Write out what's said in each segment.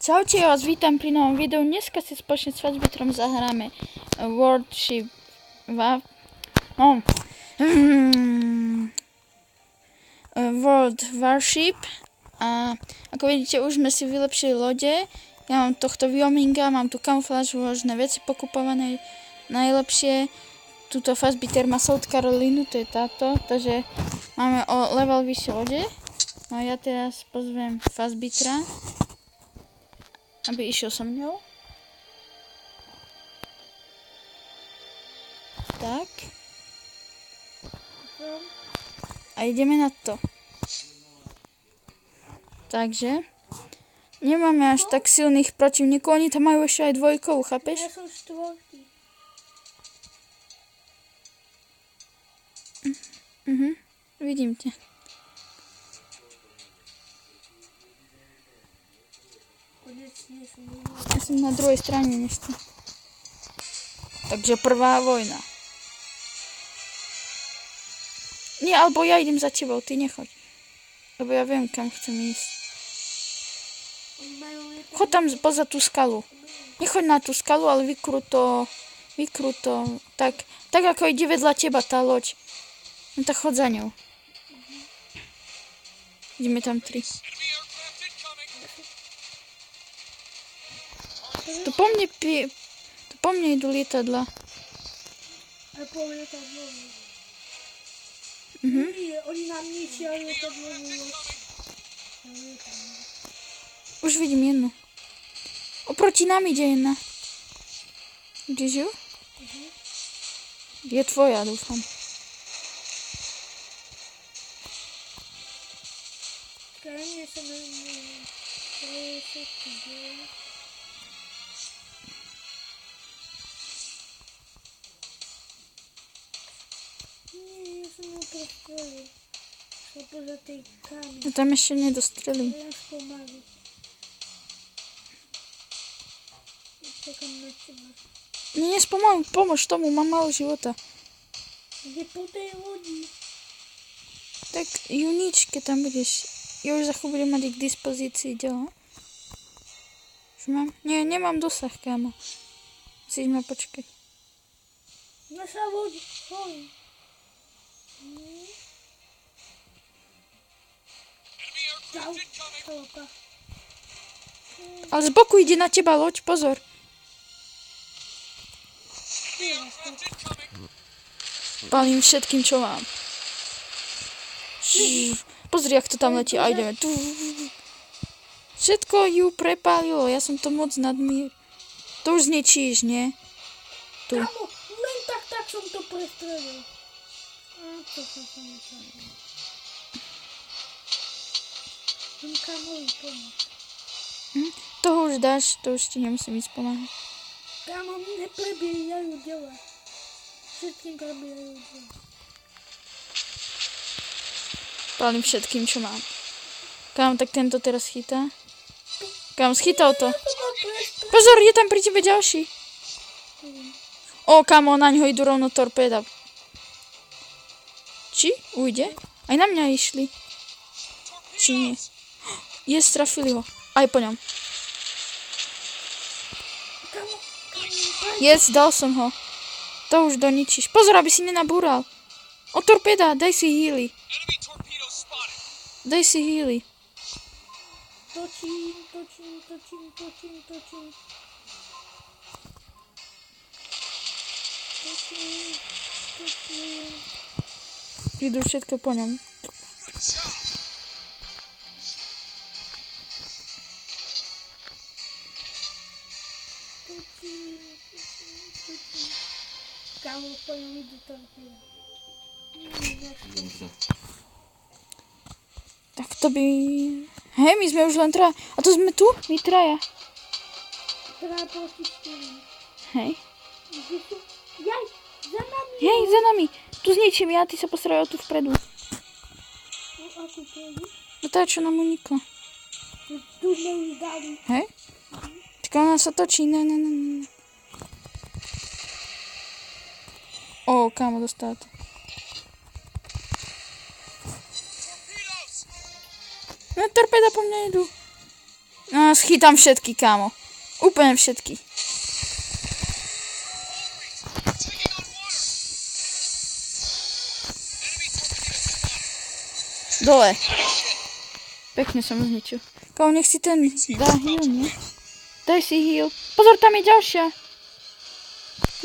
Čaute, ja vás vítam pri novom videu. Dneska si spoločne s Fazbitrom zahráme World Warship. A ako vidíte, už sme si vylepšili lode. Ja mám tohto Wyominga, mám tu kamufláž, rôzne veci pokupované najlepšie. Tuto Fazbiter má South Carolinu, to je táto, takže máme o level vyššie lode. No ja teraz pozvem Fazbitra, aby išiel so mňou. Tak. A ideme na to. Takže nemáme až tak silných protivníkov, oni tam majú ešte aj dvojkovú, chápeš? Ja som štvorky. Vidím ťa. Ja som na druhej strane než ty. Takže prvá vojna. Nie, alebo ja idem za tebou, ty nechoď. Lebo ja viem, kam chcem ísť. Choď tam poza tú skalu. Nechoď na tú skalu, ale vykruto. Tak ako ide vedľa teba tá loď. No tak choď za ňou. Ideme tam 3. To po mne idú lietadla. A po lietadlovú. Nie, oni nám ničia lietadlovú. Už vidím jednu. Oproti nám ide jedna. Vidíš ju? Je tvoja, dúfam. Krajne sa na mňa. Ja som ho prestrelil. Šla poza tej kámy. No tam ešte nedostrelím. Ja spomalí. Čakám na teba. Nie, spomaluj, pomôž tomu, mám málo života. Ide po tej lodi. Tak Junič, keď tam budeš. Ja už za chvíľu budem mať k dispozícii ďalej. Už mám? Nie, nemám dosah, kámo. Musíš ma počkať. Naša loď. Hoj. Čau. Čauka. Ale z boku ide na teba loď, pozor. Palím všetkým, čo mám. Pozri, jak to tam letí. A ideme. Všetko ju prepálilo. Ja som to moc nadmír. To už znečíš, nie? Tu. Kámo, len tak som to prestrelil. A to som netrafil. Tým kámovi pomôcť. Toho už dáš, to už ti nemusím ísť pomáhať. Kámo, neprebiehajú dela. Všetkým prebiehajú dela. Palím všetkým, čo mám. Kámo, tak tento teraz chytá. Kámo, schytal to. Pozor, je tam pri tebe ďalší. O, kámo, na ňo idú rovno torpéda. Či? Ujde? Aj na mňa išli. Či nie? Je, strafili ho. Aj po ňom. Yes, dal som ho. To už doničíš. Pozor, aby si nenabúral. O, torpéda, daj si healy. Daj si healy. Točím. Idú všetko po ňom. Kámo, po ňom idú torpéda. Tak to by... Hej, my sme už len traja. A to sme tu? My traja. Traja proti 4. Hej. Jaj, za nami. Hej, za nami. Tu zničím ja, ty sa postaraj o tu vpredu. No, ako pôjdu? No tá, čo nám uniklo. Tu sme už dali. Hej? Tak ona sa točí. Ne. O, kámo, dostala to. No, torpéda po mňa idú. No, schytám všetky, kámo. Úplne všetky. Dole. Pekne som zničil. Kámo, nech si ten dá heal, nie? Daj si heal. Pozor, tam je ďalšia.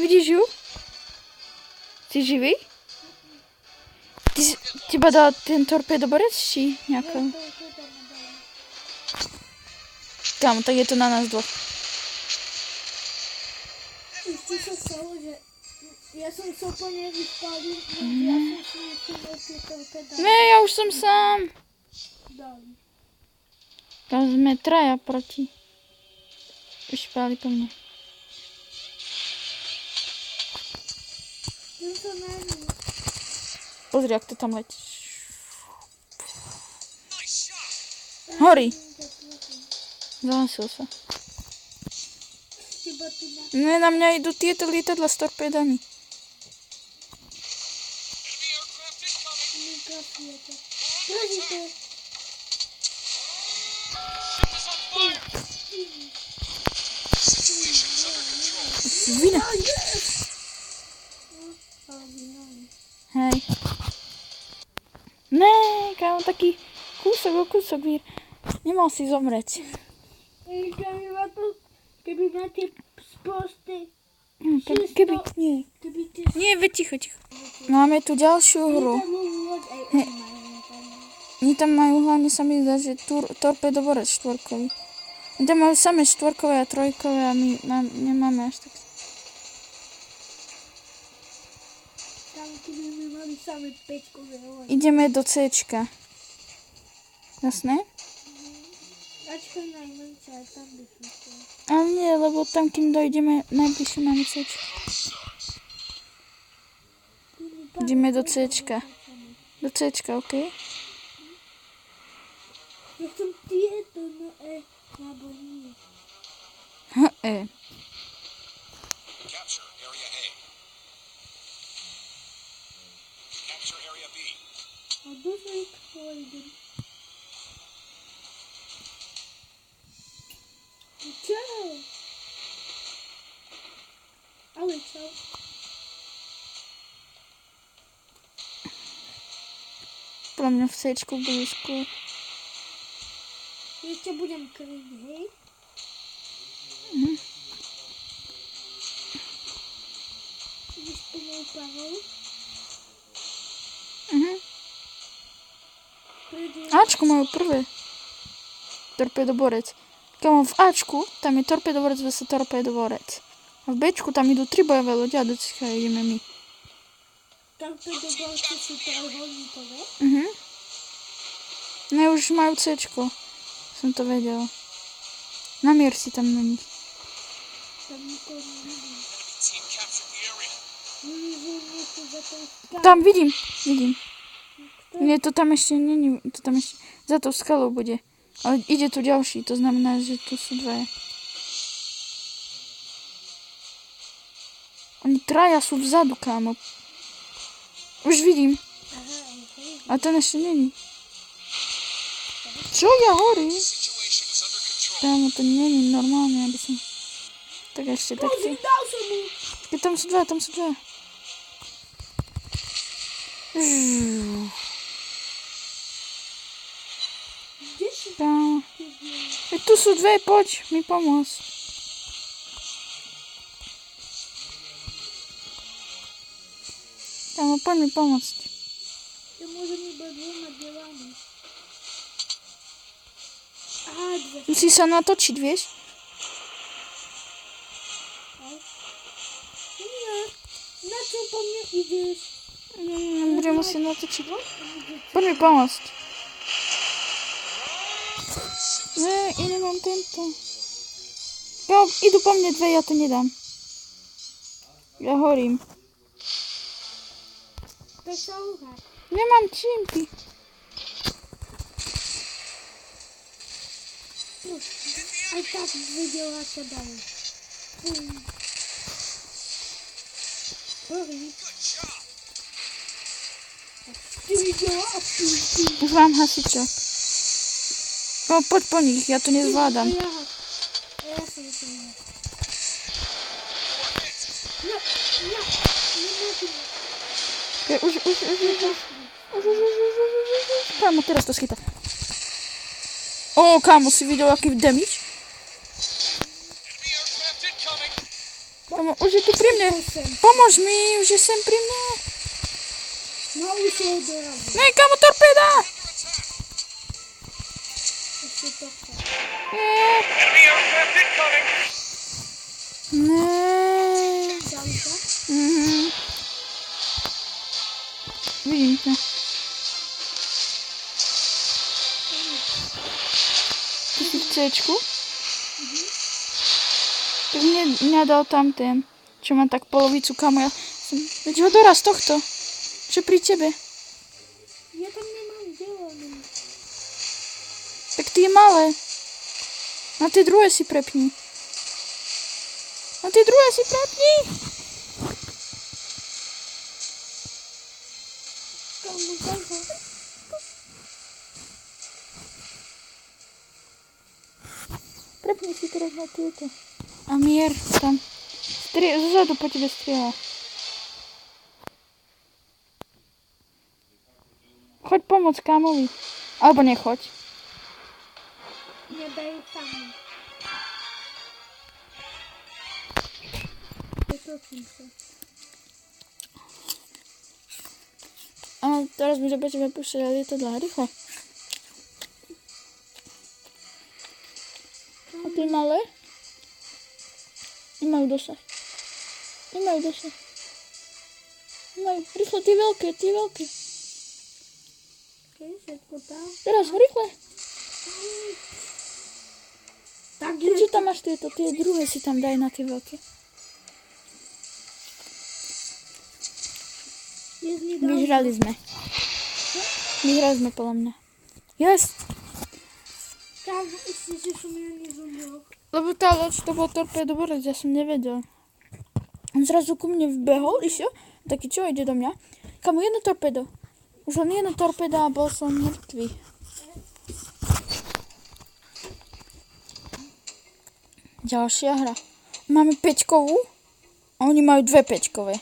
Vidíš ju? Si živý? Teba dal ten torpedoborec, či nejaká? Kámo, tak je to na nás dvoch. Ešte sa stalo, že ja som sa úplne vyspalil, ja som si musel tie torpeda Ne, ja už som sám. dali. Tam sme traja proti. Už páli po mne. Jdem to na ňu. Pozri, jak to tam letí. Horí. Zahasil sa. Iba tu na Ne, na mňa idú tieto lietadla s torpédami. mikrofieto. Držite. Vina. Hej. Ne, kámo, taký kúsok vír. Nemal si zomrieť. Keby máte sprosté. Keby, nie. Keby ty Nie, veď ticho. Máme tu ďalšiu hru. Oni tam majú hlavne, sa mi zdá, že torpedoborec štvorkový. Oni tam majú samé štvorkové a trojkové a my nemáme až tak. Tam keby my mali samé peťkové hovorí. Ideme do Cčka. Jasné? Ačko najmenšie, ale tam by som chcel. Ale nie, lebo tam, kým dojdeme, najbližšie máme Cčka. Ideme do Cčka. Do Cčka, okej? Ja som tieto, no alebo nie. Capture area A. Capture area B. A dosť rýchlo idem. Čau. Ale čau. Pro mňa v Cčku bude skôr. Ešte budem kryť, hej? Ideš po mou parou? Ačku majú prvé. Torpedoborec. Kamo, v Ačku tam je torpedoborec vs. torpedoborec. A v Bčku tam idú 3 bojové lode a do Cka ideme my. Tamto doborce sú trojholníkové? Ne, už majú Cčko. Som to vedel. Namier si tam na nich. Tam nikoho nevidím. Team captured the area. Nevidím za tou skalou. Tam vidím. Nie, to tam ešte není. To tam ešte za tou skalou bude. Ale ide tu ďalší, to znamená, že tu sú dvaja. Oni traja sú vzadu, kámo. Už vidím. Aha, hej. A ten ešte není. Čo ja horí? Situation is under control. Kámo, to není normálne, aby som... Tak ešte takto. Dal som mu. Keď tam sú dva. Kde sú Kámo. tie dve? Veď tu sú dve, poď mi pomôcť. Kámo, poď mi pomôcť. Ja môžem iba dvoma delami. Aha, dve. Musí sa natočiť, vieš? Nie. Na čo po mne ideš? Budem musieť natočiť. Poď mi pomôcť. Ne, ja nemám tento. Ja, idú po mne dve, ja to nedám. Ja horím. Tak sa uhaj. Nemám čím, ty. Aj tak videla sa dajú. Sorry. Ty videla a ty. Už mám hasiča. No, poď po nich, ja to nezvládam. Ja som to nie. Ja, nemôžem. Už. Kámo, teraz to schytá. Ó, kámo, si videl, aký damage? Enemy aircraft incoming. Kámo, už je tu pri mne. Pomôž mi, už je sem pri mne. No už je dorazil. Ne, kámo, torpéda. Ešte to chce. Enemy aircraft incoming. Ne. Dali to? Vidím ťa. Ty si v C-čku? Tak mňa dal tam ten, čo má tak polovicu, kamo, ja som... Veď ho doraz tohto, čo pri tebe. Ja tam nemám delané. Tak tie malé. Na tie druhé si prepni. Na tie druhé si prepni. Kamu, daj ho. Prepni si teraz na tieto. A mier tam. Zozadu po tebe strieľa. Choď pomôcť kámovi. Alebo nechoď. Nedajú sami. Vytočím sa. A teraz bude po tebe púšťať lietadlá. Rýchlo. A tie malé? Nemajú dosah. Nemajú dosah. Nemajú. Rýchlo, tie veľké, tie veľké. Okej, všetko tam. Teraz, rýchle. Tak Čo tam máš tieto? Tie druhé si tam daj na tie veľké. Vyhrali sme. Vyhrali sme podľa mňa. Yes! Tam ešte, že som ja nezomrel. Lebo tá loď, to bol torpédoborec, ja som nevedel. On zrazu ku mne vbehol, išiel, taký čo ide do mňa. Kamu, jedno torpédo. Už len jedno torpédo a bol som mŕtvý. Ďalšia hra. Máme 5-kovú a oni majú 2 5-kové.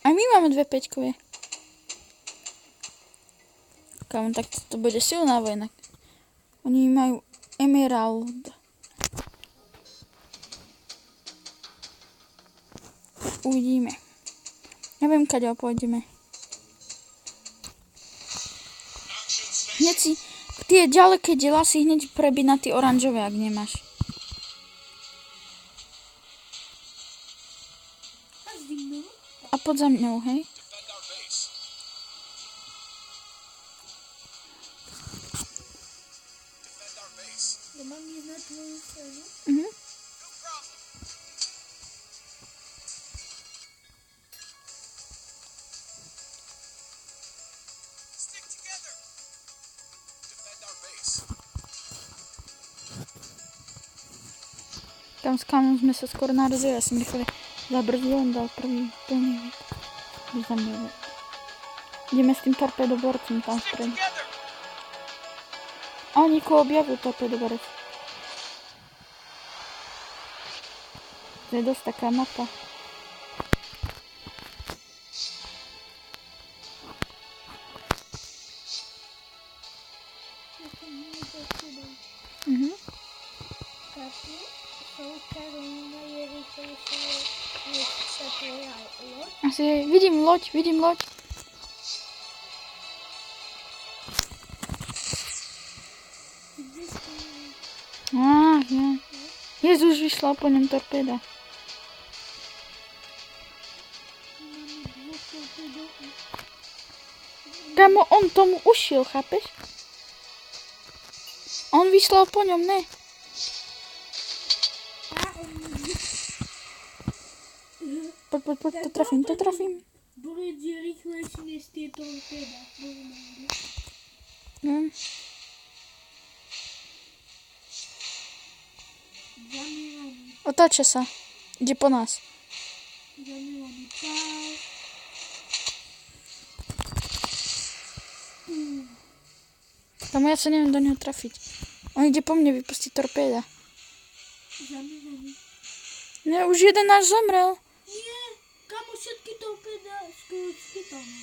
A my máme 2 5-kové. Kamu, tak to bude silná vojna. Oni majú Emerald. Uvidíme. Neviem, kadeľ pôjdeme. Hneď si tie ďaleké diela si hneď prebi na tie oranžové, ak nemáš. A pod za mňou, hej? Defend our base. Defend our base. Mám ísť na tvoju stranu. Mhm. No problem. Stick together. Defend our base. Tam s kamom sme sa skoro narazili, ja som rýchle zabrzdil, on dal prvý plný hit. Za mňa. Ideme s tým torpédoborcom tam Stick vpred. together. A oni ko objavil torpédoborec. To je dosť taká mapa. Ja som hneď odtedy. Mhm. Kapu, South Carolina je rýchlejšie než sa tvoja loď. Asi vidím loď. Kde si? Ja. Jezus, vyšla po ňom torpéda. Máme dvoch torpédov. Kamo, on tomu ušiel, chápeš? On vyslal po ňom, ne? A on Poď, to trafím. bude rýchlejší než tie torpéda. No. Zamývaný. Otáča sa. Ide po nás. Zamývaný pál. Kamo, ja sa neviem do neho trafiť. On ide po mne vypustiť torpéda. Zami. Ne, už jeden náš zomrel. Nie, kamo, všetky torpéda skoro schytáme.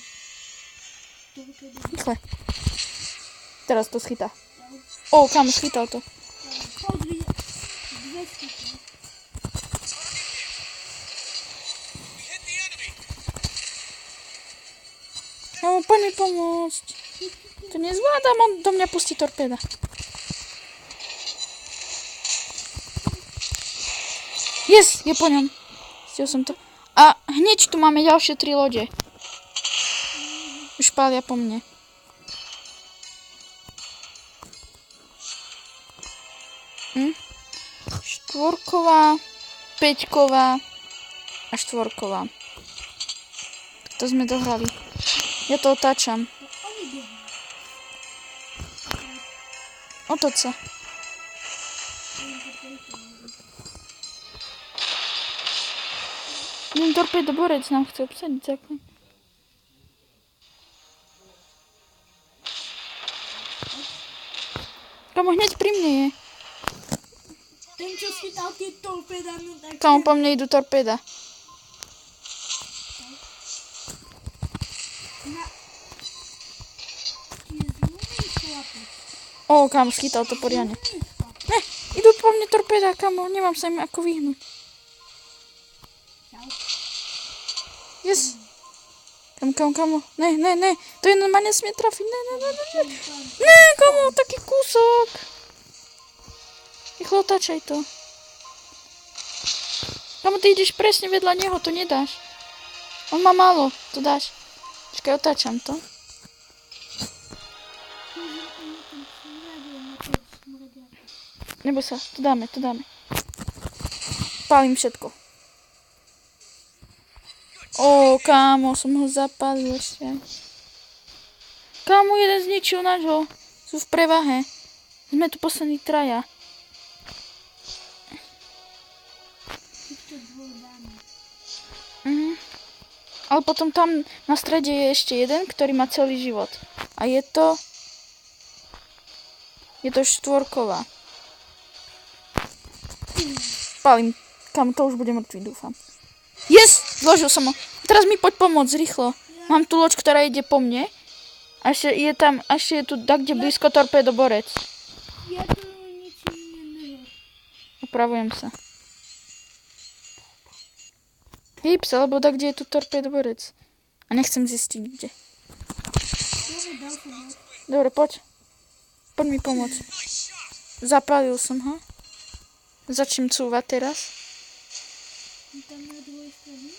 Torpéda. Rýchle. Teraz to schytá. O, kam schytal to. Pozri, dve schytá. We hit the enemy. No, poď mi pomôcť. To nezvládam, on do mňa pustí torpéda. Yes, je po ňom. Stil som to. A hneď tu máme ďalšie 3 lode. Už pália po mne. Štvorková, päťková a štvorková. To sme dohrali. Ja to otáčam. Oni biehajú. Otoč sa. Jeden torpedoborec nám chce obsadiť zákon. Kamo, hneď pri mne je. Ten, čo schytal tie torpéda, no tak... Kamo, po mne idú torpéda. Na... Tie zlomí chlapec. O, kamo, schytal to poriadne. Ne, idú po mne torpéda, kamo, nemám sa im ako vyhnúť. Yes. Kamo. Ne, to jeden ma nesmie trafiť. Ne. Ne, kamo, taký kúsok. Rýchlo otáčaj to. Kamo, ty ideš presne vedľa neho, to nedáš. On má málo, to dáš. Počkaj, otáčam to. Neboj sa, to dáme. Pálim všetko. Ó, kámo, som ho zapálil ešte. Kámo, jeden zničil nášho. Sú v prevahe. Sme tu poslední 3. Ale potom tam na strede je ešte jeden, ktorý má celý život. A je to štvorková. Pálim. Kámo, to už bude mŕtvý, dúfam. Yes! Zložil som ho. Teraz mi poď pomôcť, rýchlo. Mám tu loď, ktorá ide po mne. A ešte je tu kde blízko torpédoborec. Ja tu ničím neho. Opravujem sa. Hýb sa, lebo kde je tu torpédoborec. A nechcem zistiť, kde. Dobre, poď. Poď mi pomôcť. Zapálil som ho. Začnem cúvať teraz. Tam na druhej strane?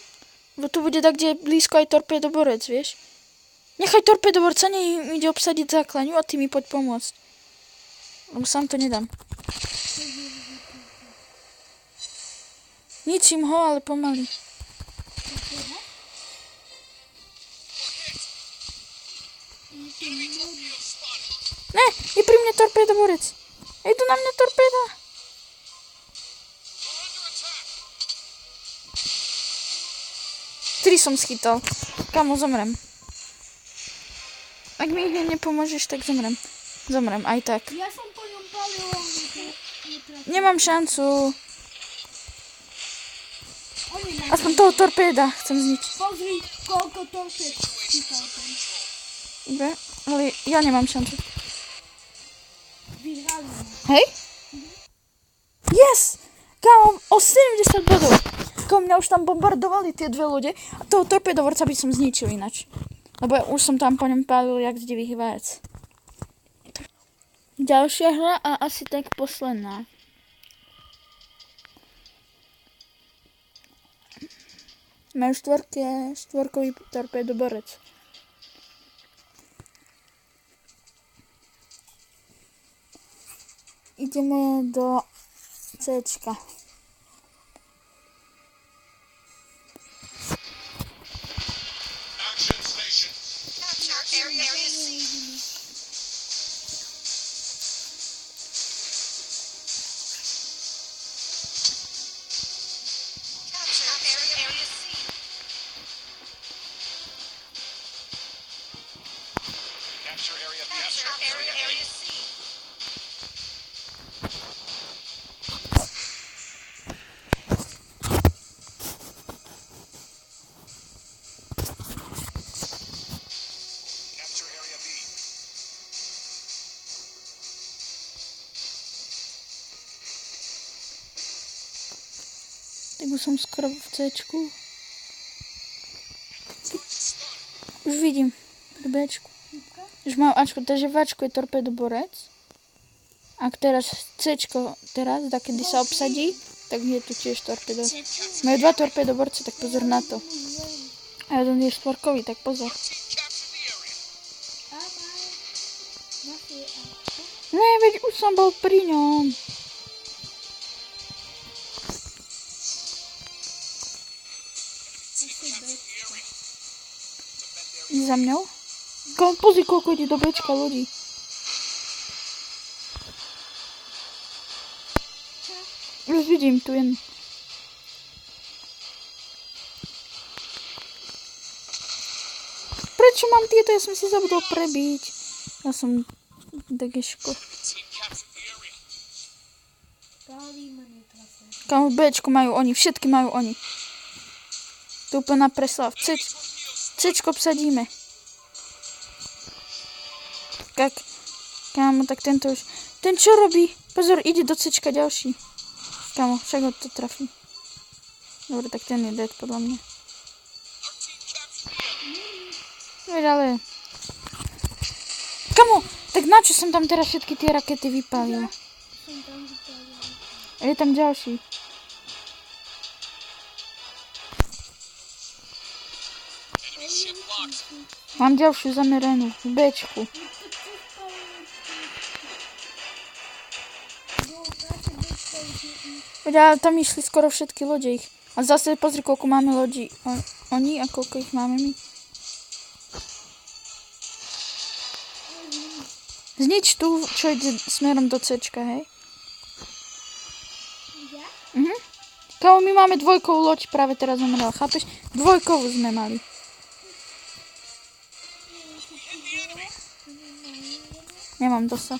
Bo tu bude kde je blízko aj torpédoborec, vieš? Nechaj torpédoborca, nie ide obsadiť základňu a ty mi poď pomôcť. Lebo sám to nedám. Ničím ho, ale pomaly. Ne, je pri mne torpédoborec. Idú na mňa torpéda. Tri som schytal. Kamo, zomrem. Ak mi hneď nepomôžeš, tak zomrem. Zomrem, aj tak. Ja som po ňom palil, on netrafil. Nemám šancu. Oni na... Aspoň toho torpéda chcem zničiť. Pozri, koľko torpéd schytal ten. Dobre, ale ja nemám šancu. Vyhrali ma. Hej? Yes! Kámo, o 70 bodov. Kámo, mňa už tam bombardovali tie 2 lode a toho torpédovorca by som zničil inač. Lebo ja už som tam po ňom pálil jak zdivý vajec. Ďalšia hra a asi tak posledná. Majú štvorkový torpédoborec. Ideme do Cčka. Action station. Area C. Area C. Capture area B. Area C. Tak už som skoro v C-čku. Už vidím. V B-čku. Už mám Ačko, takže v Ačku je torpedoborec. Ak teraz C-čko teraz, tak kedy sa obsadí, tak je tu tiež torpedo. Majú 2 torpedoborce, tak pozor na to. A jeden je štvorkový, tak pozor. Ne, veď už som bol pri ňom. Ide za mňou? Pozri, koľko ide do Bčka ľudí. Už vidím, tu jen. Prečo mám tieto? Ja som si zabudol prebiť. Ja som degeško. Kam v Bčku majú oni, všetky majú oni. To úplná preslav. Cčko obsadíme. Kámo, tak tento už. Ten čo robí? Pozor, ide do Cčka ďalší. Kámo, však ho to trafí. Dobre, tak ten je dead podľa mňa. Veď ale... Kámo, tak na čo som tam teraz všetky tie rakety vypálil? A je tam ďalší. Mám ďalšiu zameranú v Bčku. Veď ale tam išli skoro všetky lode ich. A zase pozri, koľko máme lodí oni a koľko ich máme my. Znič tu, čo ide smerom do Cčka, hej? Mhm. Kámo, my máme dvojkovú loď, práve teraz zomrela, chápeš? Dvojkovú sme mali. Nemám dosah.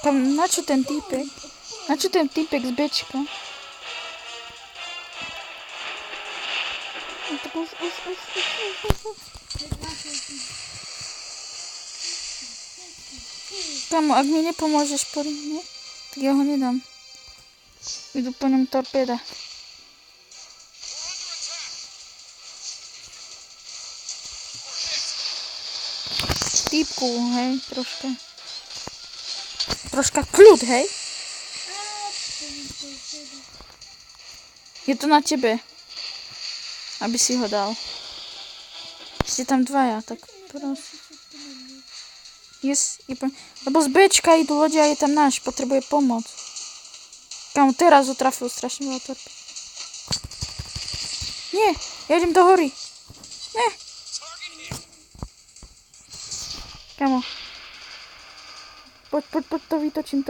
Tam, na čo ten týpek? Na čo ten týpek z Bčka? Už. Kamo, ak mi nepomôžeš poriadne, tak ja ho nedám. Idú po ňom torpéda. Týpku, hej, troška. Troška kľud, hej? Je to na tebe. Aby si ho dal. Ste tam dvaja, tak prosím. Yes, lebo z Bčka idú lode a je tam náš, potrebuje pomoc. Kámo, teraz ho trafil strašne veľa torpéd. Nie, ja idem do hory. Ne. Kámo. Poď, to vytočím.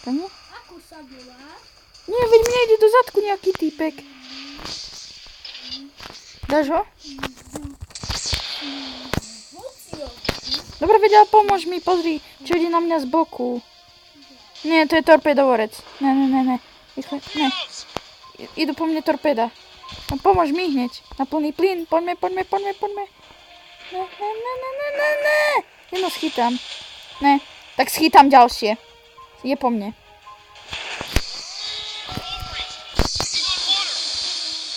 Pane? Ako sa voláš? Nie, veď mne ide do zadku nejaký týpek. Dáš ho? Dobre, veď, ale pomôž mi, pozri, čo ide na mňa z boku. Nie, to je torpedovorec. Ne. Ne. Idú po mne torpeda. No, pomôž mi hneď. Na plný plyn. Poďme. Ne. Jedno schytám. Ne. Tak schytám ďalšie. Je po mne.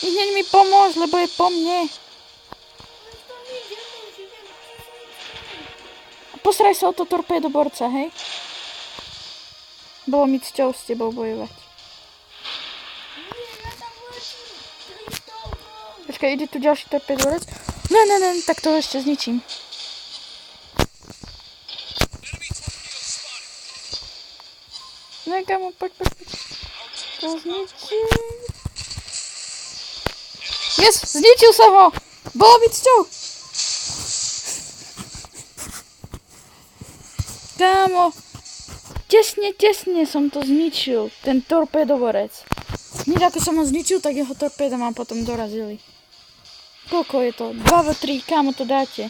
Hneď mi pomôž, lebo je po mne. Posraj sa o to torpédoborca, hej? Bolo mi cťou s tebou bojovať. Počkaj, ide tu ďalší torpédoborec. Ne, tak to ešte zničím. Ne, kamo, poď. To zničím. Yes, zničil sa ho! Bolo mi cťou! Kámo, tesne som to zničil, ten torpédovorec. Hneď ako som ho zničil, tak jeho torpéda ma potom dorazili. Koľko je to? 2v3, kámo to dáte?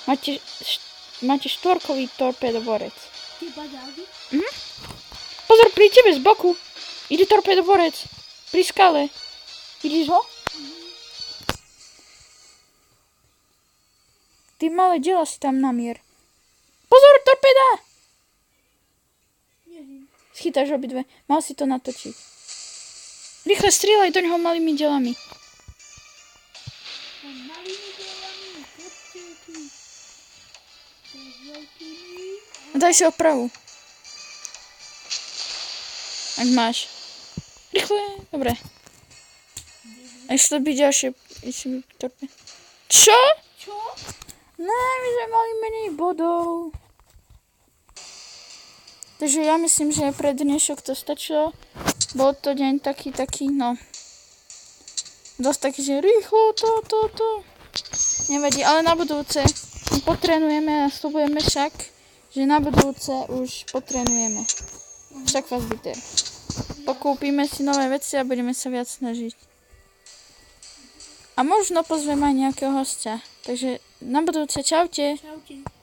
Máte štvorkový torpédovorec. Pozor, pri tebe z boku. Ide torpédovorec. Pri skale. Vidíš ho? Ty malé diela si tam namier. Pozor, torpéda! Schytáš obidve. Mal si to natočiť. Rýchle strieľaj do ňoho malými delami. A malými delami, kapčeky. To s veľkými. Daj si opravu. Ak máš. Rýchle, dobre. A ešte byť ďalšie. Čo? Čo? Ne, my sme mali menej bodov. Takže ja myslím, že pre dnešok to stačilo. Bol to deň taký, no. Dosť taký, že rýchlo, to. Nevadí, ale na budúce potrenujeme a slúbujeme však, že na budúce už potrenujeme. Však Fassbitter. Pokúpime si nové veci a budeme sa viac snažiť. A možno pozveme aj nejakého hostia. Takže na budúce, čaute. Čaute.